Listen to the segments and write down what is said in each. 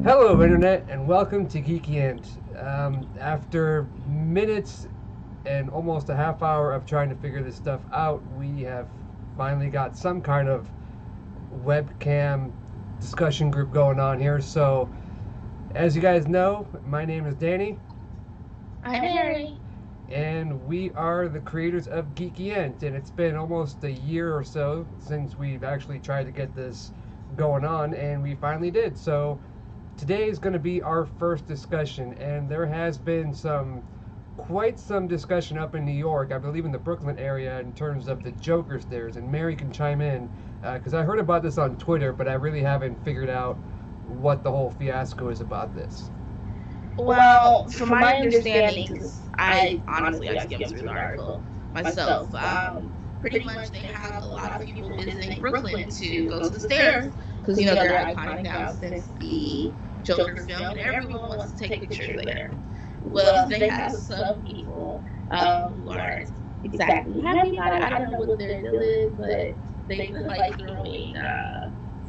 Hello, Internet, and welcome to Geeky Ent. After minutes and almost a half hour of trying to figure this stuff out, we have finally got some kind of webcam discussion group going on here. So, as you guys know, my name is Danny, I'm Harry. and we are the creators of Geeky Ent. And it's been almost a year or so since we've actually tried to get this going on, and we finally did. So, today is going to be our first discussion, and there has been quite some discussion up in New York, I believe in the Brooklyn area, in terms of the Joker stairs. And Mary can chime in because I heard about this on Twitter, but I really haven't figured out what the whole fiasco is about this. Well, from my understanding, because I skimmed through the article myself. Pretty much they have a lot of people visiting Brooklyn to go to the stairs because they're iconic now since the Joker film, and everyone wants to take pictures there. Well, they have some people who aren't exactly happy about it. I don't know what their deal is, but they feel like throwing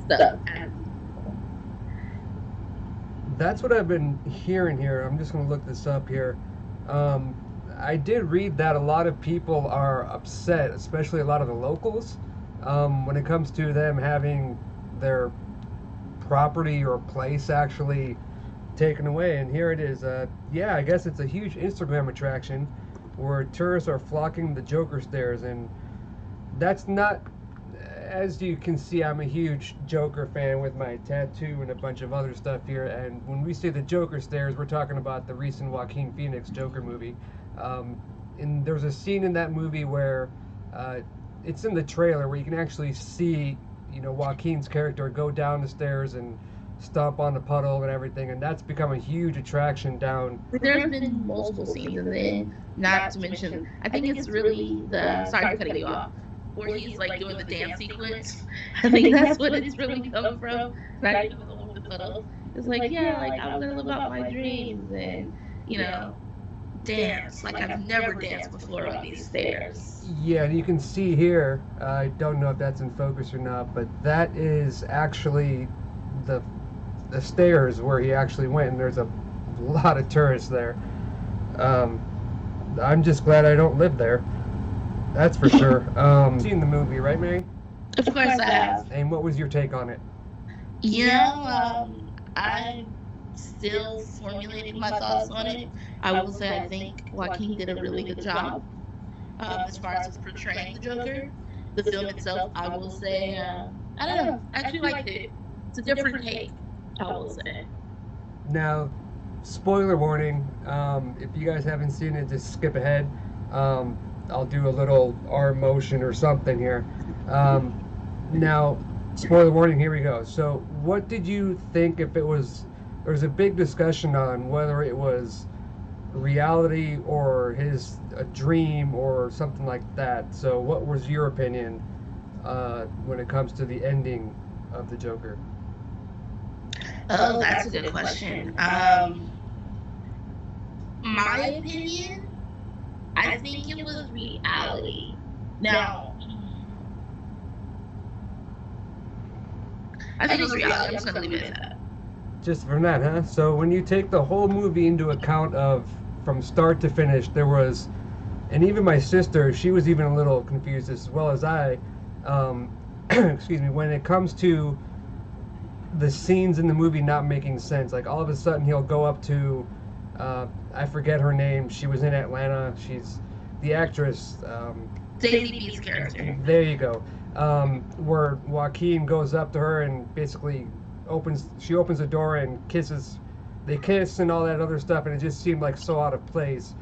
stuff at people. That's what I've been hearing here. I'm just going to look this up here. I did read that a lot of people are upset, especially a lot of the locals, when it comes to them having their property or place actually taken away. And here it is. Yeah, I guess it's a huge Instagram attraction where tourists are flocking the Joker stairs, and that's not. As you can see, I'm a huge Joker fan with my tattoo and a bunch of other stuff here. And when we say the Joker stairs, we're talking about the recent Joaquin Phoenix Joker movie. And there's a scene in that movie where it's in the trailer where you can actually see, Joaquin's character go down the stairs and stomp on the puddle and everything. And that's become a huge attraction down. There's been multiple scenes, and then not to mention, I think it's really the sorry for cutting you off, where he's like doing the dance sequence. I think that's what it's really come from. Not even the puddle. It's like, yeah, like I'm gonna live out my dreams and dance. Like I've never danced before on these stairs. Yeah, and you can see here, I don't know if that's in focus or not, but that is actually the stairs where he actually went, and there's a lot of tourists there. I'm just glad I don't live there. That's for sure. Seen the movie, right, Mary? Of course I have. And what was your take on it? I'm still formulating my thoughts on it. I will say I think Joaquin did a really good job as far as portraying the Joker. The film itself, I will say, I don't know. I actually liked it. It's a different take, I will say. Now, spoiler warning. If you guys haven't seen it, just skip ahead. I'll do a little arm motion or something here. Now, spoiler warning, here we go. So, what did you think if it was... There was a big discussion on whether it was reality or a dream or something like that. So, what was your opinion when it comes to the ending of the Joker? Oh, that's a good question. My opinion, I think it was reality. Now, I think it was reality. I'm just going to leave it at that. Just from that, huh? So when you take the whole movie into account from start to finish, there was, and even my sister, she was even a little confused as well as I, excuse me, when it comes to the scenes in the movie not making sense. Like all of a sudden he'll go up to, I forget her name, she was in Atlanta, she's the actress. Daisy B's character. There you go. Where Joaquin goes up to her and basically she opens the door and they kiss and all that other stuff, and it just seemed like so out of place.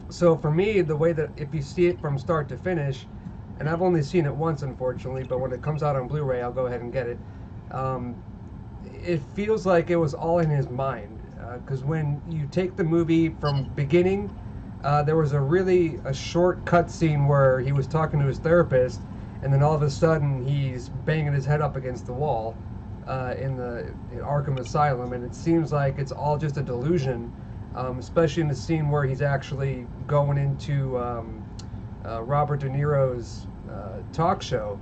So for me, the way that if you see it from start to finish, and I've only seen it once unfortunately, but when it comes out on Blu-ray I'll go ahead and get it. It feels like it was all in his mind, because when you take the movie from beginning, there was a short cut scene where he was talking to his therapist, and then all of a sudden he's banging his head up against the wall in Arkham Asylum, and it seems like it's all just a delusion, especially in the scene where he's actually going into Robert De Niro's talk show,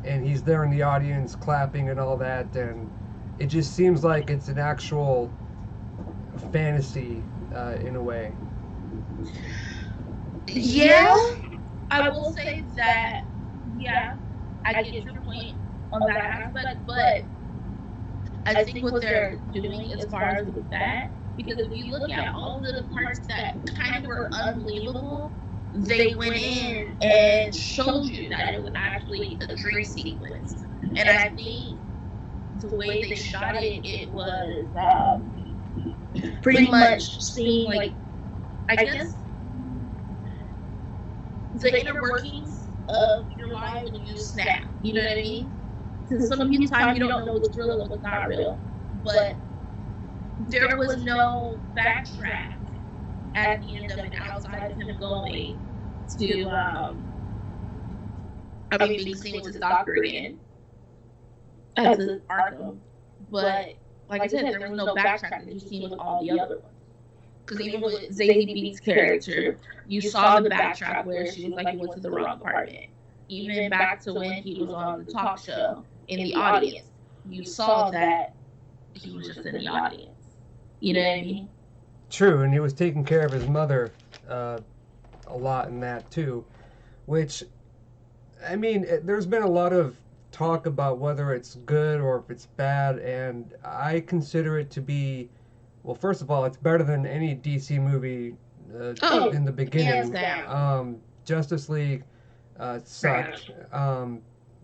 and he's there in the audience clapping and all that, and it just seems like it's an actual fantasy in a way. Yeah, I will say that. Yeah, I get your point on that aspect, but I think what they're doing as far as with that, because if you look at all the parts that kind of were unbelievable, they went in and showed you that it was actually a dream sequence. And I think the way they shot it, it was pretty much seeing, like, I guess, the inner workings of your life when you snap. You know what I mean? Because some of the time you don't know what's real and what's not real. But there was no backtrack at the end of it outside of him going to, being seen with his doctor again at the Arkham. But like I said, there was no backtrack that you've seen with all the other ones. Because even with Zazie Beetz' character, you saw the backtrack where she was like, you went to the wrong apartment. Even back to when he was on the talk show in the audience, you saw that he was just in the audience. You know what I mean? True, and he was taking care of his mother a lot in that too, which, I mean, there's been a lot of talk about whether it's good or if it's bad, and I consider it to be, well, first of all, it's better than any DC movie in the beginning. Justice League sucked,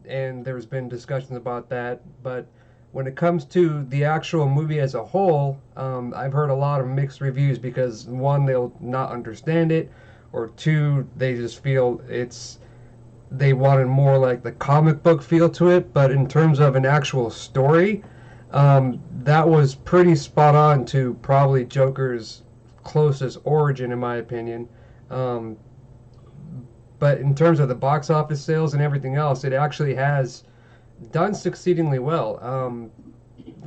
and there's been discussions about that, but when it comes to the actual movie as a whole, I've heard a lot of mixed reviews because one, they'll not understand it, or two, they just feel they wanted more like the comic book feel to it. But in terms of an actual story, that was pretty spot on to probably Joker's closest origin, in my opinion. Um, but in terms of the box office sales and everything else, it actually has done succeedingly well.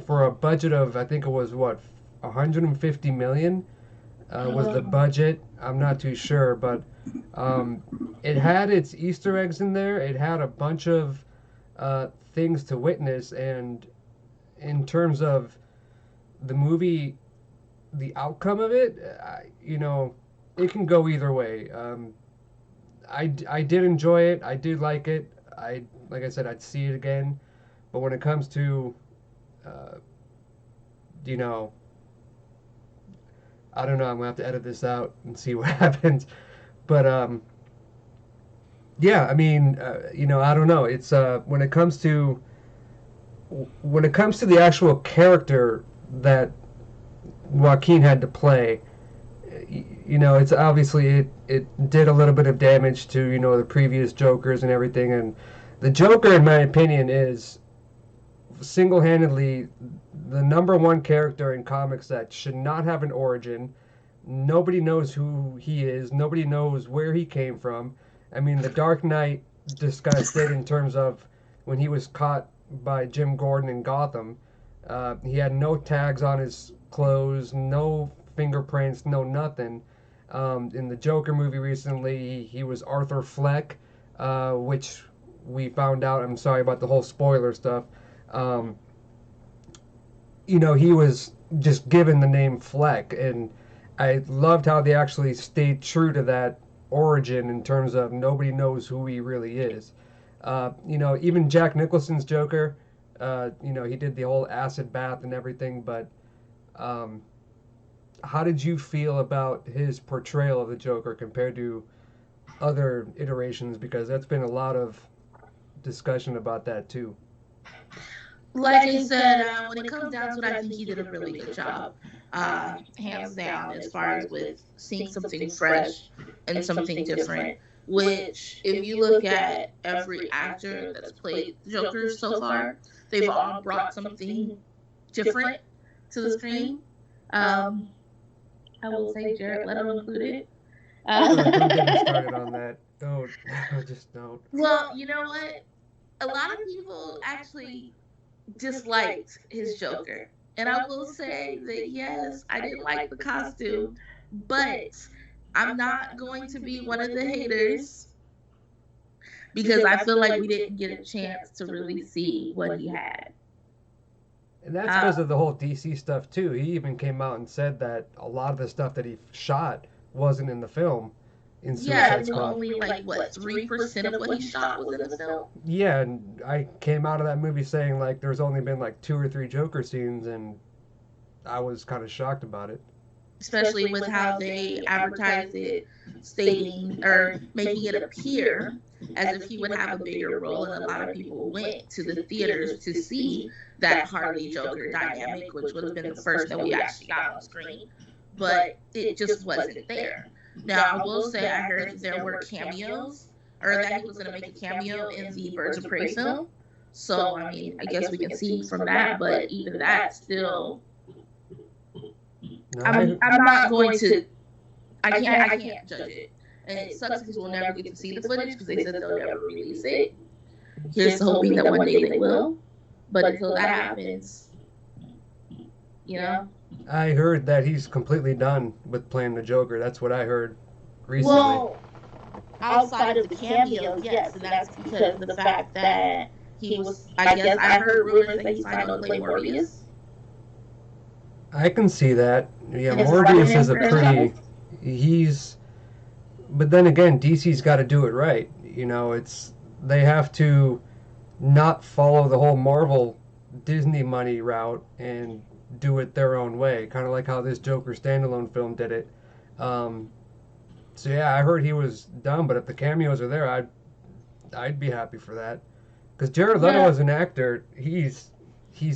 For a budget of, I think it was what, 150 million was the budget. I'm not too sure, but it had its Easter eggs in there. It had a bunch of things to witness, and in terms of the movie, the outcome of it, it can go either way. I did enjoy it. I did like it. Like I said, I'd see it again. But when it comes to, uh, you know, I don't know. I'm gonna have to edit this out and see what happens. But yeah. I mean, I don't know. It's when it comes to the actual character that Joaquin had to play, it's obviously it did a little bit of damage to the previous Jokers and everything, and the Joker, in my opinion, is single-handedly the number one character in comics that should not have an origin. Nobody knows who he is. Nobody knows where he came from. I mean, the Dark Knight discussed it in terms of when he was caught by Jim Gordon in Gotham. He had no tags on his clothes, no fingerprints, no nothing. In the Joker movie recently, he was Arthur Fleck, which we found out. I'm sorry about the whole spoiler stuff. He was just given the name Fleck, and I loved how they actually stayed true to that origin in terms of nobody knows who he really is. Even Jack Nicholson's Joker, he did the whole acid bath and everything, but how did you feel about his portrayal of the Joker compared to other iterations? Because that's been a lot of discussion about that too. Like I said, when it comes down to it, I think he did a really good job, hands down, as far as with seeing something fresh and something different. Which, if you look at every actor that's played Joker so far, they've all brought something different to the screen. I will say Jared Leto included. Don't get me started on that. Don't. Just don't. Well, you know what? A lot of people actually disliked his Joker. And I will say that, yes, I didn't like the costume, but I'm not going to be one of the haters because I feel like we didn't get a chance to really see what he had. And that's because of the whole DC stuff too. He even came out and said that a lot of the stuff that he shot wasn't in the film in Yeah, Suicide I think Squad. only like what 3% of what he shot was in the film. Yeah, and I came out of that movie saying like there's only been like 2 or 3 Joker scenes, and I was kind of shocked about it. Especially with how they advertised it, stating or making it appear as if he would have a bigger role, and a lot of people went to the theaters to see that Harley Joker dynamic, which would have been the first that we actually got on screen, but it just wasn't there. Now, I will say I heard that there were cameos, or that he was going to make a cameo in the Birds of Prey film. So, I mean, I guess we can see from that, but even that still, No, I'm not going to. I can't judge it, and it sucks because we'll never get to see the footage because they said they'll never release it. Here's hoping that one day they will, but until that happens, you know. I heard that he's completely done with playing the Joker. That's what I heard recently. Well, outside of the cameos, yes, and that's because of the fact that he was. I guess I heard rumors that he signed on to play Morbius. I can see that. Yeah, And it's Morbius Spider-Man is a pretty. He's. But then again, DC's got to do it right. You know, it's they have to not follow the whole Marvel Disney money route and do it their own way, kind of like how this Joker standalone film did it. Um, so yeah, I heard he was done, but if the cameos are there, I'd be happy for that. Because Jared Leto Yeah. as an actor, he's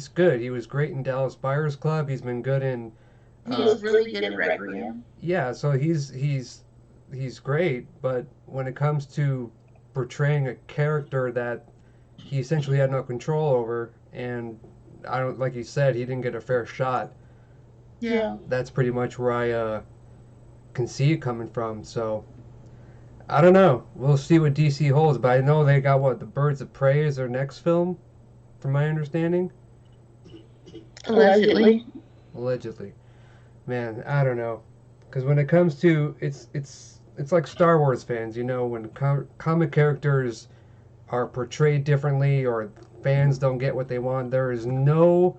good. He was great in Dallas Buyers Club. He's been good in He was really good in Requiem. yeah. So he's great. But when it comes to portraying a character that he essentially had no control over, and I don't like you said, he didn't get a fair shot. Yeah. That's pretty much where I can see it coming from. So I don't know. We'll see what DC holds, but I know they got what the Birds of Prey is their next film, from my understanding. Allegedly. Allegedly, man, I don't know, because when it comes to it's like Star Wars fans, you know, when comic characters are portrayed differently or fans don't get what they want, there is no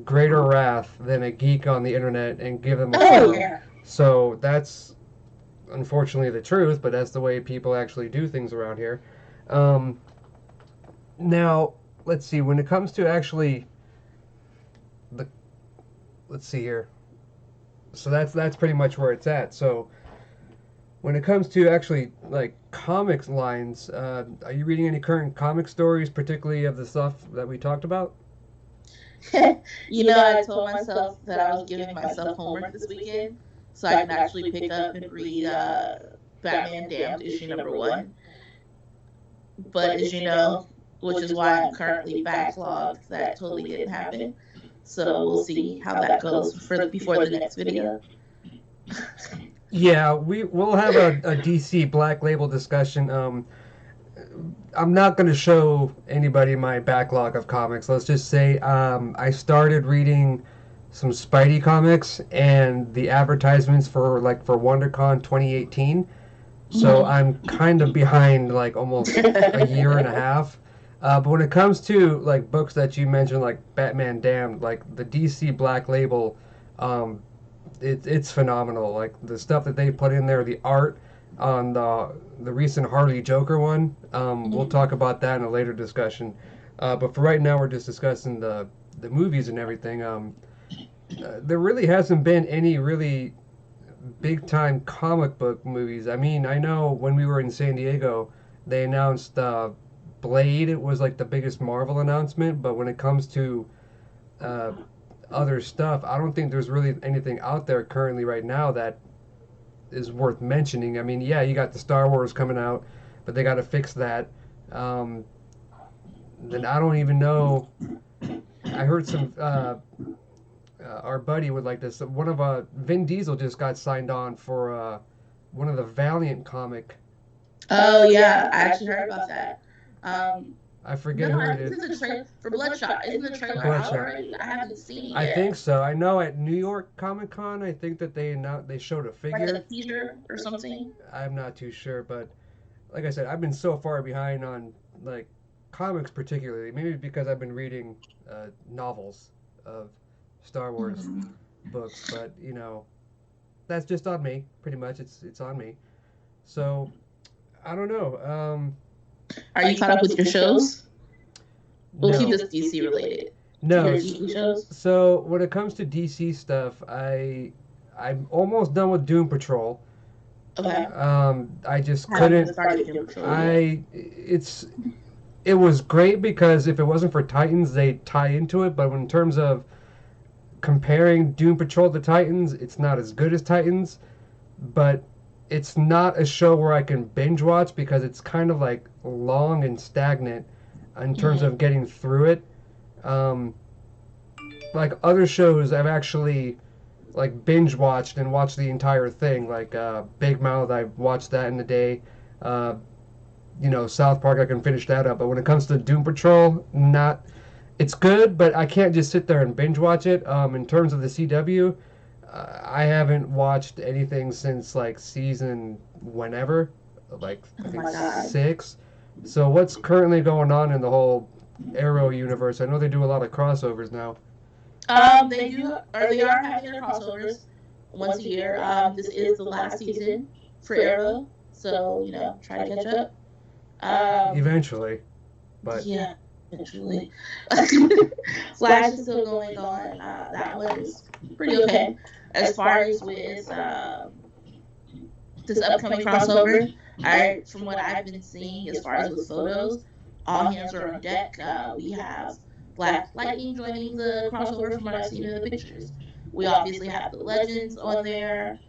greater wrath than a geek on the internet and give them a Oh forum. yeah. So that's unfortunately the truth, but that's the way people actually do things around here. Um, now, let's see. When it comes to actually the, let's see here. So that's pretty much where it's at. So when it comes to actually like comics lines, are you reading any current comic stories, particularly of the stuff that we talked about? You know, I told myself that I was giving myself homework this weekend so I can actually pick up and read Batman Damned issue #1. But as you know, which is why I'm currently backlogged, that totally didn't happen. So we'll see how that goes for before the next video. Yeah, we'll have a DC Black Label discussion. I'm not going to show anybody my backlog of comics. Let's just say I started reading some Spidey comics and the advertisements for WonderCon 2018. So I'm kind of behind like almost a year and a half. But when it comes to like books that you mentioned, like Batman Damned, like the DC Black Label, it's phenomenal. Like the stuff that they put in there, the art on the recent Harley Joker one. We'll talk about that in a later discussion. But for right now, we're just discussing the movies and everything. There really hasn't been any really big time comic book movies. I mean, I know when we were in San Diego, they announced Blade. It was like the biggest Marvel announcement, but when it comes to uh, other stuff, I don't think there's really anything out there currently right now that is worth mentioning. I mean, yeah, you got the Star Wars coming out, but they got to fix that. Then I don't even know. I heard some. Our buddy would like this. One of Vin Diesel just got signed on for one of the Valiant comic. Oh yeah, I actually heard about that. I forget No, who I it think is. it's a trailer for Bloodshot. Isn't the trailer out Bloodshot. already? I haven't seen it I yet. think so. I know at New York Comic Con, I think that they showed a Like figure. a teaser or something. I'm not too sure, but like I said, I've been so far behind on like comics particularly. Maybe because I've been reading novels of Star Wars books, but that's just on me. Pretty much, it's on me. So I don't know. Are you caught up with your shows? We'll keep No, this DC related. no. Your TV shows? So when it comes to DC stuff, I'm almost done with Doom Patrol. Okay. I just I haven't couldn't. started Doom Patrol yet. It was great because if it wasn't for Titans, they tie into it. But in terms of comparing Doom Patrol to Titans, it's not as good as Titans. But it's not a show where I can binge watch because it's kind of like long and stagnant in terms of getting through it. Um, like other shows, I've actually like binge watched and watched the entire thing. Like Big Mouth, I watched that in a day. Uh, South Park, I can finish that up. But when it comes to Doom Patrol, not. It's good, but I can't just sit there and binge watch it. In terms of the CW, I haven't watched anything since like season whenever, like I think 6. So what's currently going on in the whole Arrow universe? I know they do a lot of crossovers now. They do, or they are having their crossovers once a year. This is the last season for Arrow, so try to catch up. Eventually, but yeah, eventually. Flash is still going on. That one is pretty okay. As far as with this upcoming crossover, from what I've been seeing, as far as with photos, all hands are on deck. We have Black Lightning joining the crossover from what I've seen in the pictures. We obviously have the Legends on there.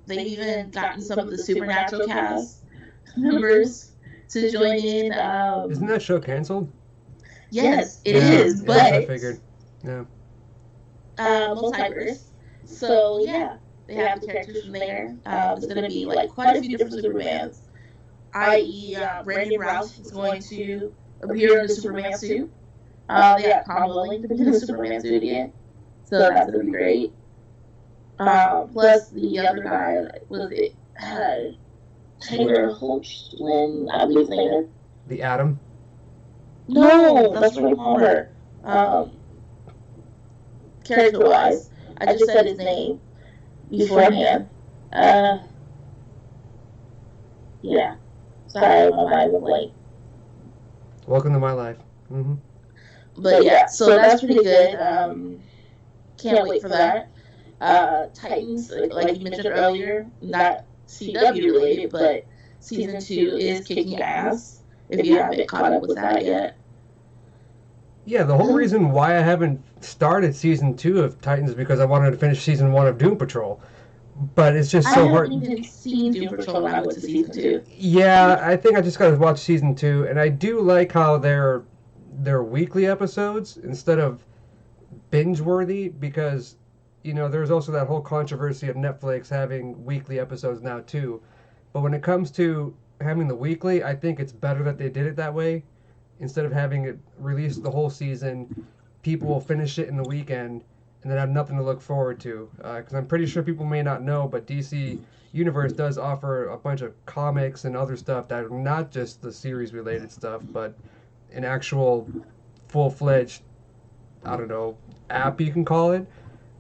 They've even gotten some of the Supernatural cast members to join in. Isn't that show canceled? Yes, it is. But I figured. Yeah. Multiverse. So yeah, they have the characters from there. There's going to be like quite a few different Supermans. I.e., Brandon Routh is going to appear in the Superman suit. They got Tom Welling to be in the Superman suit again, so that's going to be great. Plus the other guy was it Taylor Hoechlin, I believe his name is. The Atom. No, that's Ray Palmer. Character-wise, I just said his name beforehand. Yeah. Sorry, my mind went blank. Welcome to my life. Mm-hmm. But yeah, so that's pretty good. Can't wait for that. Titans, like you mentioned earlier, not CW related, but season 2 is kicking ass. If you haven't caught up with that yet. Yeah, the whole reason why I haven't started season 2 of Titans is because I wanted to finish season 1 of Doom Patrol. But it's just so hard. I haven't even seen Doom Patrol when I went to season 2. Yeah, I think I just got to watch season 2, and I do like how they're weekly episodes instead of binge-worthy because, there's also that whole controversy of Netflix having weekly episodes now too. But when it comes to having the weekly, I think it's better that they did it that way. Instead of having it released the whole season, people will finish it in the weekend and then have nothing to look forward to. Because I'm pretty sure people may not know, but DC Universe does offer a bunch of comics and other stuff that are not just the series-related stuff, but an actual full-fledged, I don't know, app you can call it.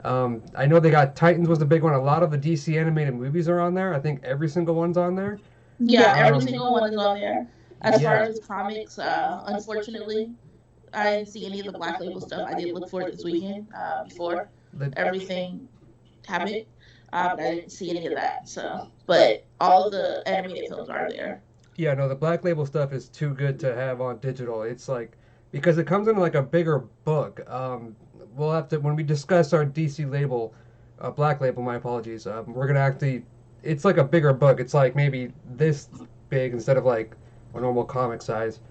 I know they got Titans was the big one. A lot of the DC animated movies are on there. I think every single one's on there. Yeah, every single one is on there. As far as comics, unfortunately, I didn't see any of the Black Label stuff. I did look for it this weekend before everything happened. But I didn't see any of that. But all of the animated films are there. Yeah, no, the Black Label stuff is too good to have on digital. It's like because it comes in like a bigger book. We'll have to when we discuss our DC label, Black Label. My apologies. We're gonna actually. It's like a bigger book. It's like maybe this big instead of like a normal comic size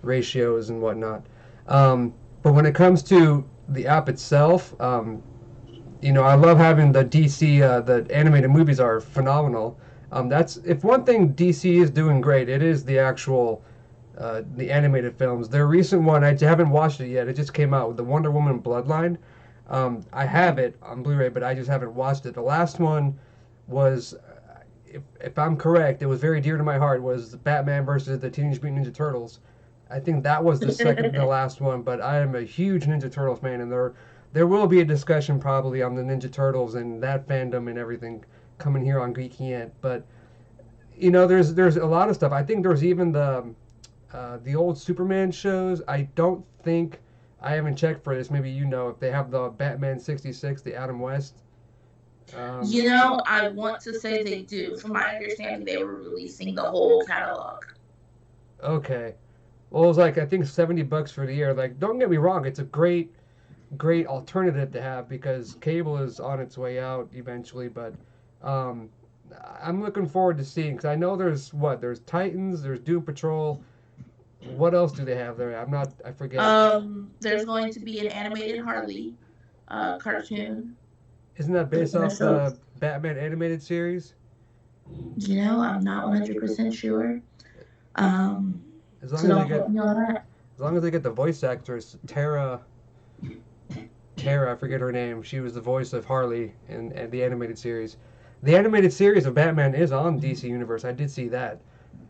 ratios and whatnot. But when it comes to the app itself, I love having the DC, the animated movies are phenomenal. That's if one thing DC is doing great, it is the actual, the animated films. Their recent one, I haven't watched it yet. It just came out with the Wonder Woman Bloodline. I have it on Blu-ray, but I just haven't watched it. The last one was, if I'm correct, it was very dear to my heart. Was Batman versus the Teenage Mutant Ninja Turtles. I think that was the second to last one, but I am a huge Ninja Turtles fan, and there will be a discussion probably on the Ninja Turtles and that fandom and everything coming here on Geeky Ent. But there's a lot of stuff. I think there's even the old Superman shows. I don't think I haven't checked for this. Maybe if they have the Batman '66, the Adam West. I want to say they do. From my understanding, they were releasing the whole catalog. Okay. Well, it was like I think $70 for the year. Like, don't get me wrong, it's a great alternative to have because cable is on its way out eventually. But um, I'm looking forward to seeing because I know there's Titans, there's Doom Patrol. What else do they have there? I forget. There's going to be an animated Harley cartoon. Isn't that based off the Batman animated series? I'm not 100% sure. As long as they get, as long as they get the voice actress, Tara, I forget her name. She was the voice of Harley in the animated series. The animated series of Batman is on DC Universe. I did see that.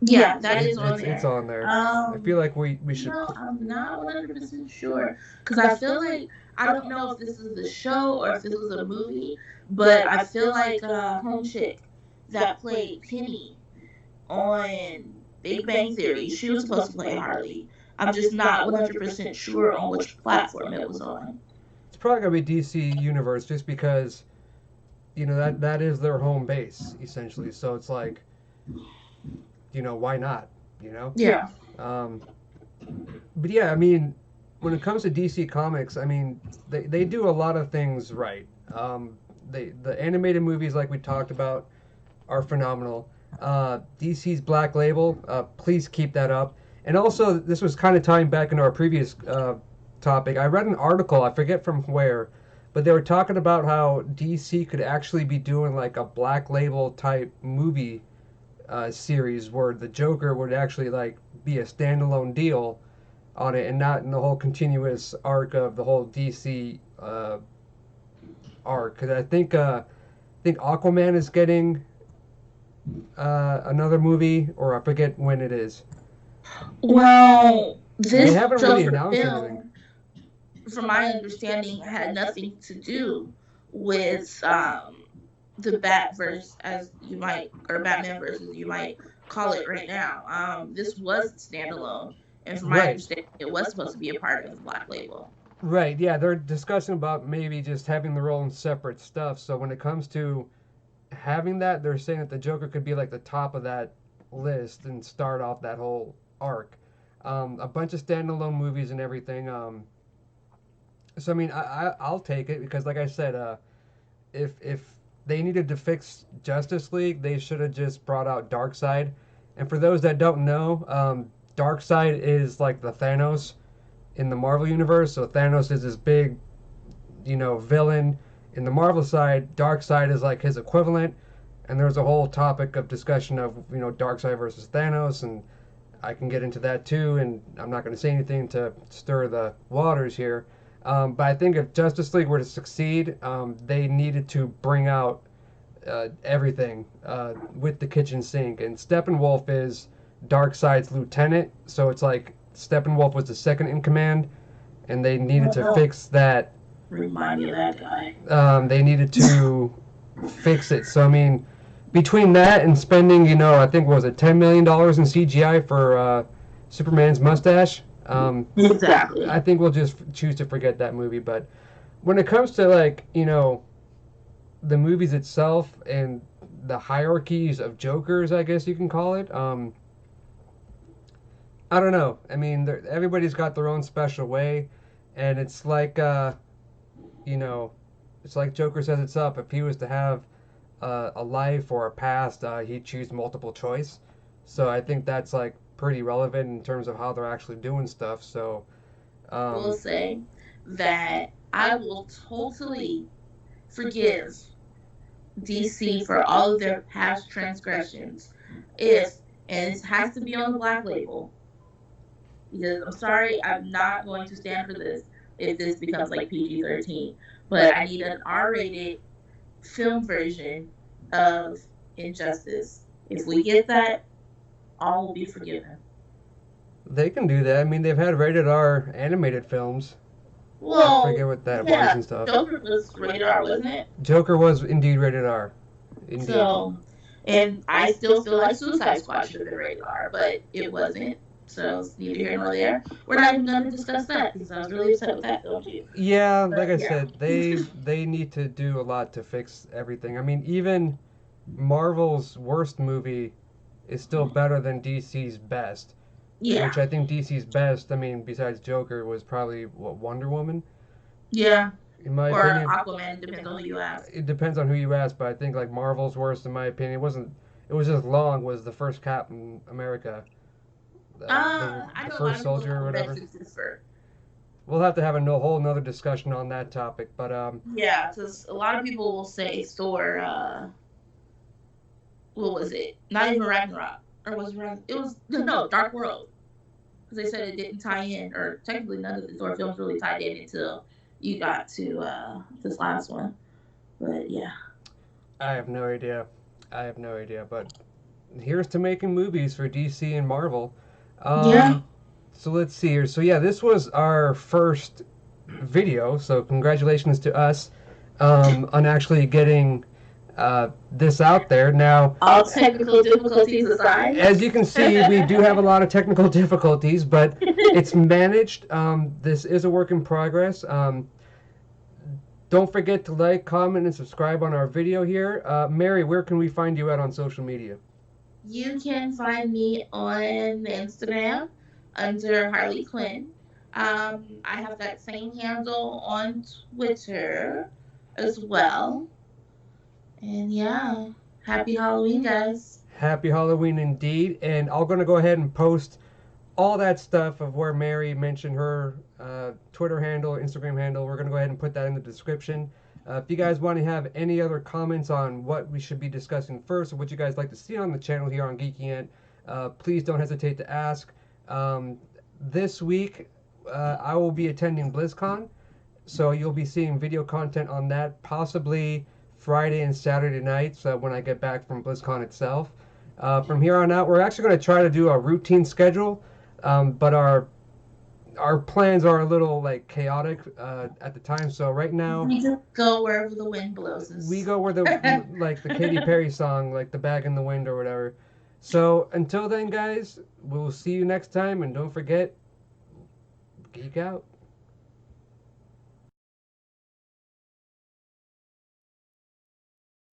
Yeah, that is on there. It's on there. I feel like we should. No, I'm not 100% sure because I feel like I don't know if this is the show or if this was a movie, but I feel like Home Chick that played Penny on Big Bang Theory, she was supposed to play Harley. I'm just not 100% sure on which platform it was on. It's probably gonna be DC Universe just because that is their home base essentially. So it's like, why not? Yeah. But yeah, I mean, when it comes to DC Comics, I mean, they do a lot of things right. The animated movies, like we talked about, are phenomenal. DC's Black Label, please keep that up. And also, this was kind of tying back into our previous topic. I read an article, I forget from where, but they were talking about how DC could actually be doing like a Black Label type movie series where the Joker would actually like be a standalone deal on it and not in the whole continuous arc of the whole DC arc. Because I think Aquaman is getting another movie, or I forget when it is. Well, this they haven't really announced film, anything. From my understanding, had nothing to do with the Batverse, as you might, or Batman versus you might call it right now. This was standalone, and from my understanding, it was supposed to be a part of the Black Label. Right. Yeah, they're discussing about maybe just having their own separate stuff. So when it comes to having that, they're saying that the Joker could be like the top of that list and start off that whole arc. A bunch of standalone movies and everything. So I mean, I'll take it because, like I said, if they needed to fix Justice League, they should have just brought out Darkseid. And for those that don't know, Darkseid is like the Thanos in the Marvel universe. So Thanos is this big, villain. In the Marvel side, Darkseid is like his equivalent, and there's a whole topic of discussion of Darkseid versus Thanos, and I can get into that too. And I'm not going to say anything to stir the waters here, but I think if Justice League were to succeed, they needed to bring out everything with the kitchen sink. And Steppenwolf is Darkseid's lieutenant, so it's like Steppenwolf was the second in command, and they needed to fix that. Remind me of that guy. They needed to fix it. So I mean, between that and spending, I think what was it, $10 million in CGI for Superman's mustache. Exactly. I think we'll just choose to forget that movie. But when it comes to like the movies itself and the hierarchies of Jokers, I guess you can call it. I don't know. I mean, everybody's got their own special way, and it's like. It's like Joker says it's up. If he was to have a life or a past, he'd choose multiple choice. So I think that's like pretty relevant in terms of how they're actually doing stuff. So I will say that I will totally forgive DC for all of their past transgressions and it has to be on the Black Label. Because I'm sorry, I'm not going to stand for this if this becomes like PG-13. But I need an R-rated film version of Injustice. If we get that, all will be forgiven. They can do that. I mean, they've had rated R animated films. I forget Well, what that was yeah, and stuff. Joker was rated R, wasn't it? Joker was indeed rated R. Indeed. So, and I still feel like Suicide Squad should have been rated R, but it wasn't. So it's neither here nor there. We're not even going to discuss that because I was really upset with that film too. Yeah, like But I yeah, said, they need to do a lot to fix everything. I mean, even Marvel's worst movie is still better than DC's best, yeah, which I think DC's best, I mean, besides Joker, was probably what, Wonder Woman, yeah. in my Or opinion. Aquaman, depends on who you ask. It depends on who you ask, but I think like Marvel's worst, in my opinion, it was just long. Was the first Captain America, I the know a lot first of people soldier or don't beg whatever. to differ. We'll have to have a no, whole another discussion on that topic, but Yeah, because a lot of people will say Thor. What was it? Not even Ragnarok, or was it was no Dark World, because they said it didn't tie in, or technically none of the Thor films really tied in until you got to this last one. But yeah, I have no idea. I have no idea, but here's to making movies for DC and Marvel. yeah. Um, so let's see here. So yeah, this was our first video. So congratulations to us on actually getting this out there. Now, All technical difficulties aside. as you can see, we do have a lot of technical difficulties, but it's managed. This is a work in progress. Don't forget to like, comment, and subscribe on our video here. Mary, where can we find you at on social media? You can find me on Instagram under Harley Quinn. I have that same handle on Twitter as well. And yeah, happy Halloween, guys. Happy Halloween indeed. And I'm going to go ahead and post all that stuff of where Mary mentioned her Twitter handle, Instagram handle. We're going to go ahead and put that in the description. If you guys want to have any other comments on what we should be discussing first or what you guys like to see on the channel here on Geeky Ent, please don't hesitate to ask. This week, I will be attending BlizzCon, so you'll be seeing video content on that, possibly Friday and Saturday nights when I get back from BlizzCon itself. From here on out, we're actually going to try to do a routine schedule, but our plans are a little like chaotic at the time. So right now, We just go wherever the wind blows us. we go where the like the Katy Perry song, like the bag in the wind or whatever. So until then, guys, we'll see you next time, and don't forget, geek out.